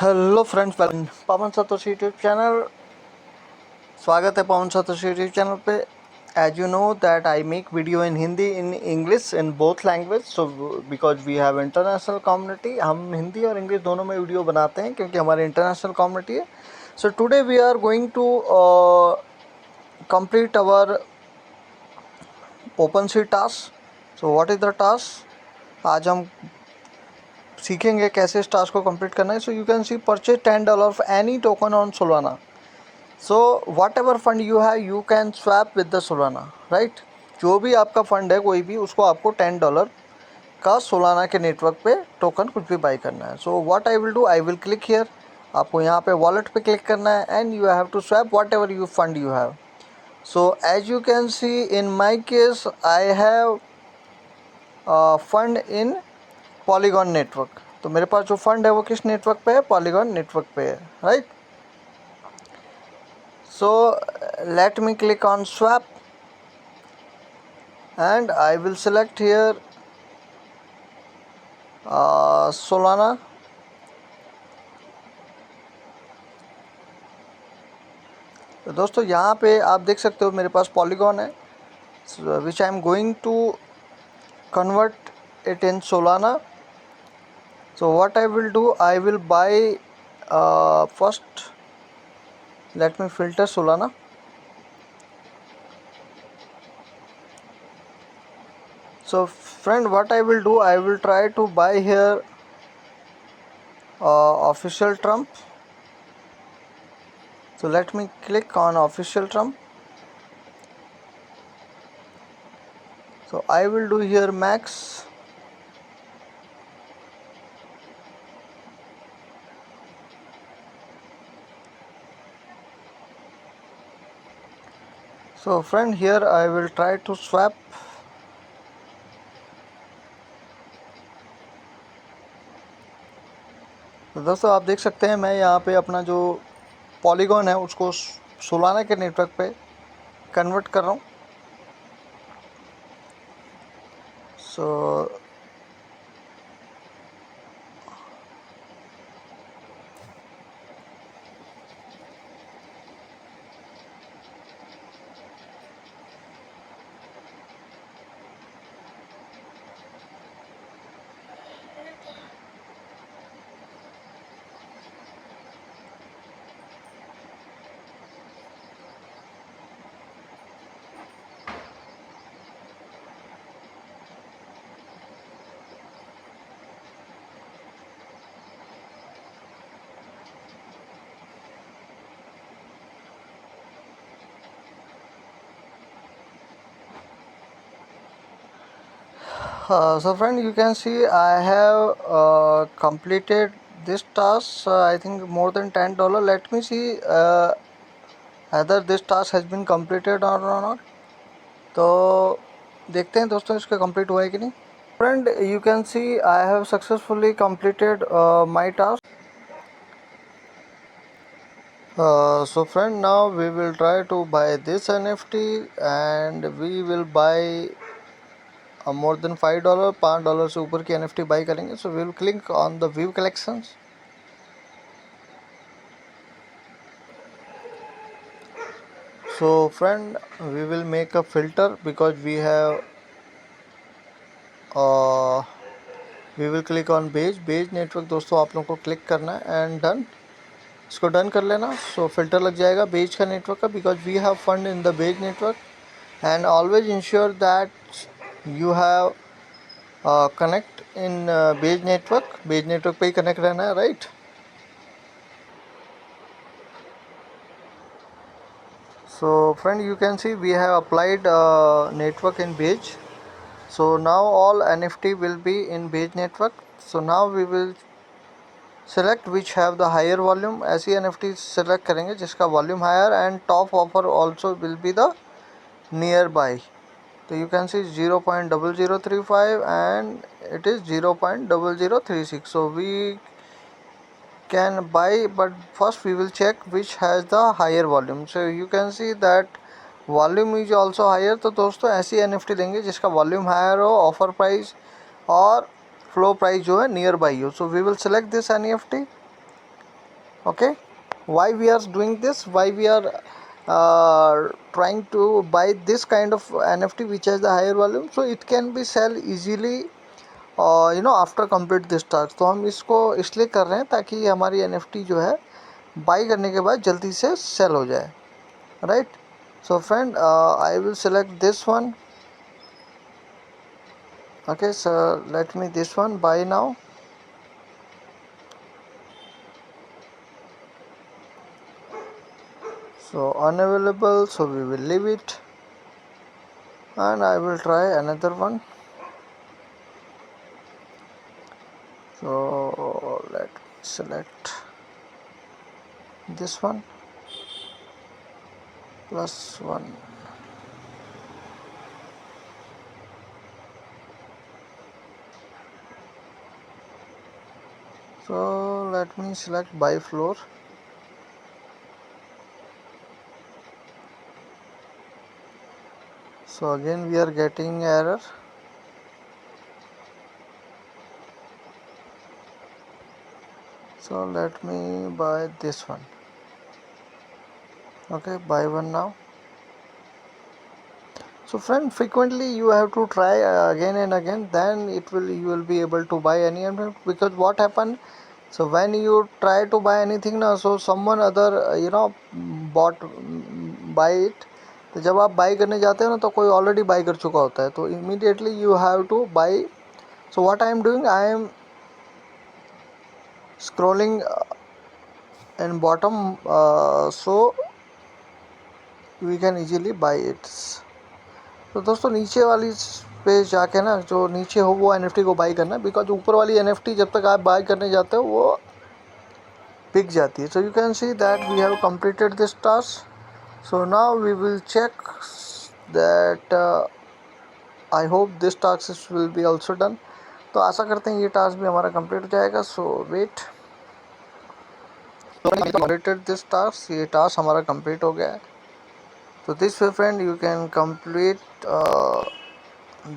Hello friends, welcome Pawan Satoshi YouTube channel. स्वागत है Pawan Satoshi YouTube channel पे। As you know that I make video in Hindi, in English, in both language. So because we have international community, हम हिंदी और English दोनों में video बनाते हैं क्योंकि हमारी इंटरनेशनल कम्युनिटी है। So today we are going to complete our OpenSea task. So what is the task? आज हम सीखेंगे कैसे इस टास्क को कंप्लीट करना है। So you can see purchase $10 of any token on Solana. So whatever fund you have you can swap with the Solana, right. जो भी आपका फंड है कोई भी, उसको आपको $10 का सोलाना के नेटवर्क पे टोकन कुछ भी बाई करना है। So what I will do, I will click here. आपको यहाँ पे वॉलेट पे क्लिक करना है and you have to swap whatever you fund you have. So as you can see in my case I have fund in Polygon network. तो मेरे पास जो fund है वो किस नेटवर्क पे है? पॉलीगॉन नेटवर्क पे है, right. So let me click on swap and I will select here Solana. तो दोस्तों यहाँ पे आप देख सकते हो मेरे पास पॉलीगॉन है, which I am going to convert it in Solana. So what I will do, I will buy first. Let me filter Solana. So friend, what I will do, I will try to buy here official Trump. So let me click on official Trump. So I will do here max. So friend, here I will try to swap. तो दोस्तों आप देख सकते हैं मैं यहाँ पे अपना जो पॉलीगॉन है उसको सोलाना के नेटवर्क पे कन्वर्ट कर रहा हूँ। सो so friend, you can see I have completed this task. I think more than $10. Let me see whether this task has been completed or not. तो देखते हैं दोस्तों इसका कंप्लीट हुआ है कि नहीं। Friend, you can C I have successfully completed my task. So friend, now we will try to buy this NFT and we will buy more than $5. $5 से ऊपर की NFT बाई करेंगे. So we will click on the view collections. So friend, we will make a filter because we have we will click on Base network. दोस्तों आप लोगों को click करना है एंड डन. इसको डन कर लेना. सो फिल्टर लग जाएगा बेज का नेटवर्क का, because we have fund in the Base network. And always ensure that you have connect in Base network पे ही कनेक्ट रहना है, right. So friend, you can see we have applied network in Bej. So now all NFT will be in Bej network. So now we will select which have the higher volume. ऐसी NFT select करेंगे जिसका volume higher and top offer also will be the nearby. So you can see 0.0035 and it is 0.0036. So we can buy, but first we will check which has the higher volume. So you can see that volume is also higher. तो दोस्तों ऐसी NFT लेंगे जिसका volume higher हो, offer price और floor price जो है near buy हो. So we will select this NFT Okay, why we are doing this, why we are trying to buy this kind of NFT which has the higher volume, so it can be sell easily after complete this task. तो हम इसको इसलिए कर रहे हैं ताकि हमारी NFT जो है बाई करने के बाद जल्दी से सेल हो जाए, right. So friend, I will select this one. Okay sir, let me this one by now. So unavailable, so we will leave it, and I will try another one. So let me select this one plus one. So let me select buy floor. So again we are getting error. So let me buy this one. Okay, buy one now. So friend, frequently you have to try again and again, then you will be able to buy any NFT. Because what happened, so when you try to buy anything now, so someone other bought buy it. तो जब आप by करने जाते हो ना तो कोई already by कर चुका होता है, तो immediately you have to buy. So what I am doing, I am scrolling in bottom, so we can easily buy it. तो दोस्तों नीचे वाली पे जाके ना, जो नीचे हो वो NFT को बाई करना, बिकॉज ऊपर वाली NFT जब तक आप बाई करने जाते हो वो बिक जाती है. So you can see that we have completed this task. So now we will check that I hope this task will be also done. तो आशा करते हैं ये टास्क भी हमारा कंप्लीट हो जाएगा. सो वेट, कंप्लीटेड दिस टास्क, ये टास्क हमारा कंप्लीट हो गया है. तो this way friend you can complete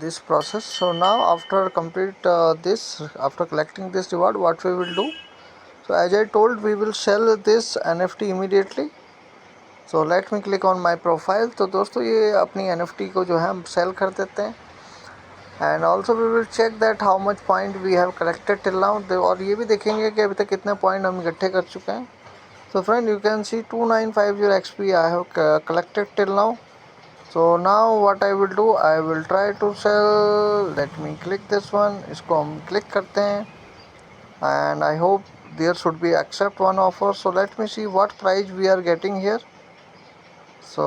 this process. So now after complete this, after collecting this reward, what we will do, so as I told, we will sell this NFT immediately. So let me click on my profile. तो दोस्तों ये अपनी NFT को जो है हम cell कर देते हैं. And also we will check that how much point we have collected till now. और ये भी देखेंगे कि अभी तक कितने पॉइंट हम इकट्ठे कर चुके हैं. So friend, you can C 2950 XP I have collected till now. So now what I will do, I will try to sell. Let me click this one. इसको हम क्लिक करते हैं and I hope there should be accept one offer. So let me see what price we are getting here. So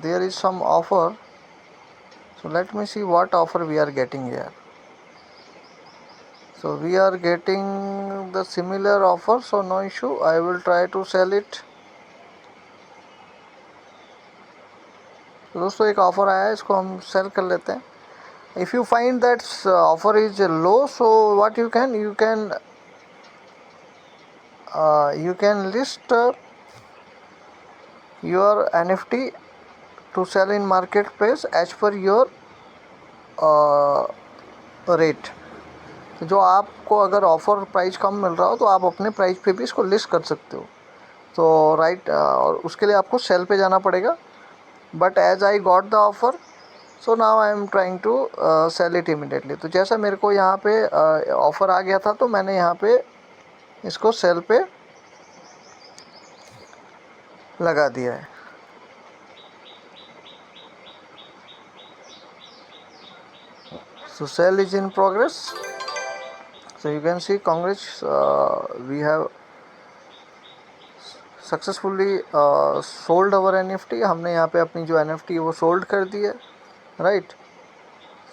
there is some offer. So let me see what offer we are getting here. So we are getting the similar offer, so no issue. I will try to sell it. तो दोस्तों एक offer आया है, इसको हम cell कर लेते हैं. If you find that offer is low, so what you can list your NFT to sell in marketplace as per your rate. तो जो आपको अगर ऑफ़र प्राइस कम मिल रहा हो तो आप अपने प्राइस पे भी इसको लिस्ट कर सकते हो. तो राइट, और उसके लिए आपको सेल पे जाना पड़ेगा. But as I got the offer, so now I am trying to sell it immediately. तो जैसा मेरे को यहाँ पे ऑफ़र आ गया था, तो मैंने यहाँ पे इसको सेल पे लगा दिया है. So sale is in progress. So you can see, congrats, we have successfully sold our NFT. हमने यहाँ पे अपनी जो NFT है वो सोल्ड कर दी है, right.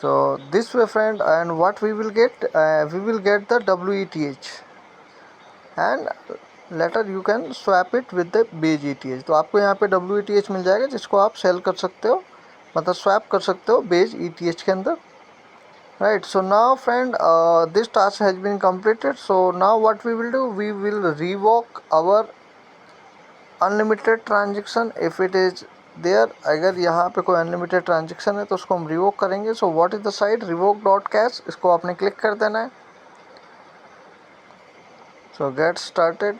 So this way friend, and what we will get the WETH, and later you can swap it with the Base ETH. तो आपको यहाँ पे WETH मिल जाएगा जिसको आप सेल कर सकते हो, मतलब स्वैप कर सकते हो बेज ETH के अंदर, right. So now friend, this task has been completed. So now what we will do, we will revoke our unlimited transaction if it is there. अगर यहाँ पे कोई unlimited transaction है तो उसको हम revoke करेंगे. So what is the site, revoke.cash, इसको आपने क्लिक कर देना है. So get started.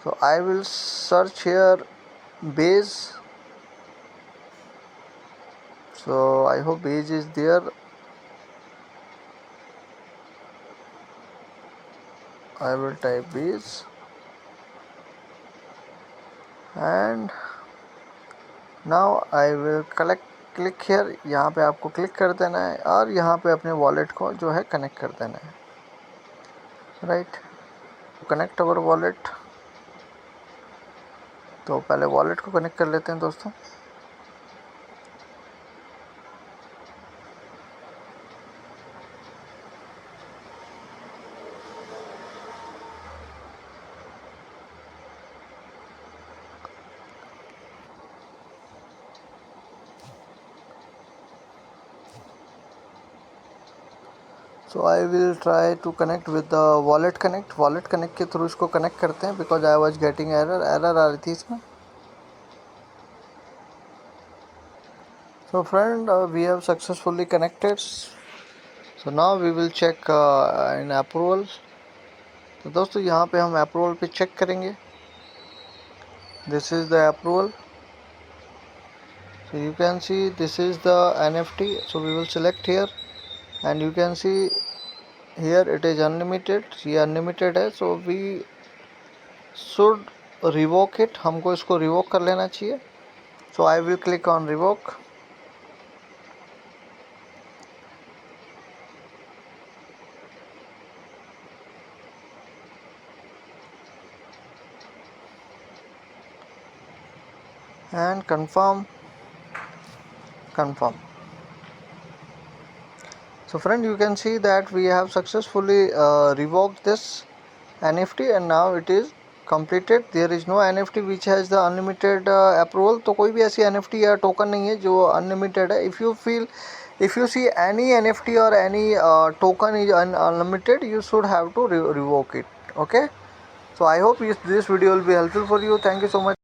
So I will search here Base. So I hope Base is there. I will type Base and now I will click here. यहाँ पे आपको click कर देना है और यहाँ पे अपने वॉलेट को जो है कनेक्ट कर देना है, राइट। कनेक्ट अवर वॉलेट। तो पहले वॉलेट को कनेक्ट कर लेते हैं दोस्तों। So I will try to connect with the wallet connect के थ्रू इसको कनेक्ट करते हैं, because I was getting error आ रही थी इसमें। So friend, we have successfully connected. So now we will check in approval. तो दोस्तों यहाँ पे हम अप्रूवल पे चेक करेंगे। This is the approval. So you can see this is the NFT. So we will select here and you can see here it is unlimited. ये unlimited है, so we should revoke it. हमको इसको revoke कर लेना चाहिए। So I will click on revoke. And confirm. So friend, you can see that we have successfully revoked this NFT and now it is completed. There is no NFT which has the unlimited approval. तो कोई भी ऐसी NFT या token नहीं है जो unlimited है। If you see any NFT or any token is unlimited, you should have to revoke it. Okay, so I hope this video will be helpful for you. Thank you so much.